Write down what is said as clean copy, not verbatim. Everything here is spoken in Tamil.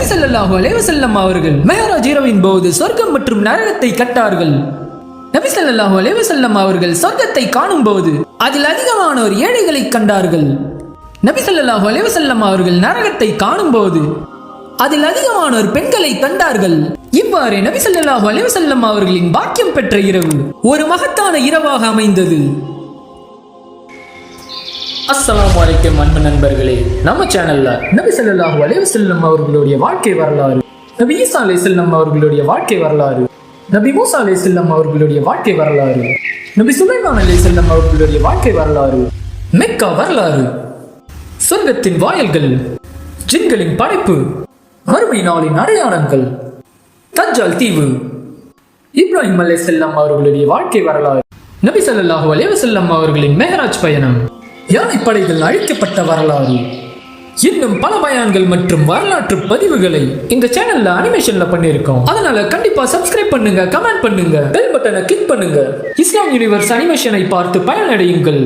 நபி ஸல்லல்லாஹு அலைஹி வஸல்லம் அவர்கள் மிஅராஜ் இரவின் போது சொர்க்கம் மற்றும் நரகத்தை கண்டார்கள். நபி ஸல்லல்லாஹு அலைஹி வஸல்லம் அவர்கள் சொர்க்கத்தை காணும் போது அதில் அதிகமானோர் ஏழைகளை கண்டார்கள். நபி ஸல்லல்லாஹு அலைஹி வஸல்லம் அவர்கள் நரகத்தை காணும் போது அதில் அதிகமானோர் பெண்களை கண்டார்கள். இவ்வாறு நபி ஸல்லல்லாஹு அலைஹி வஸல்லம் அவர்களின் பாக்கியம் பெற்ற இரவு ஒரு மகத்தான இரவாக அமைந்தது. அஸ்ஸலாமு அலைக்கும் அன்பு நண்பர்களே, நம்ம சேனல்ல நபி ஸல்லல்லாஹு அலைஹி வஸல்லம் அவர்களுடைய வாழ்க்கை வரலாறு, நபி ஈசா அலைஹிஸ்ஸலாம் அவர்களுடைய வாழ்க்கை வரலாறு, நபி மூசா அலைஹிஸ்ஸலாம் அவர்களுடைய வாழ்க்கை வரலாறு, நபி சுலைமான் அலைஹிஸ்ஸலாம் அவர்களுடைய வாழ்க்கை வரலாறு, மெக்கா வரலாறு, சொர்க்கத்தின் வாயில்கள், ஜின்களின் படைப்பு, மறுமை நாளின் அடையாளங்கள், தஜ்ஜால் தீவு, இப்ராஹிம் அலைஹிஸ்ஸலாம் அவர்களுடைய வாழ்க்கை வரலாறு, நபி ஸல்லல்லாஹு அலைஹி வஸல்லம் அவர்களின் மெஹராஜ் பயணம், யானைப்படைகள் அழிக்கப்பட்ட வரலாறு, இன்னும் பல பயான்கள் மற்றும் வரலாற்று பதிவுகளை இந்த சேனல்ல அனிமேஷன்ல பண்ணிருக்கோம். அதனால கண்டிப்பா சப்ஸ்கிரைப் பண்ணுங்க, கமெண்ட் பண்ணுங்க, பெல் பட்டனை கிளிக் பண்ணுங்க. இஸ்லாம் யூனிவர்ஸ் அனிமேஷனை பார்த்து பயனடையுங்கள்.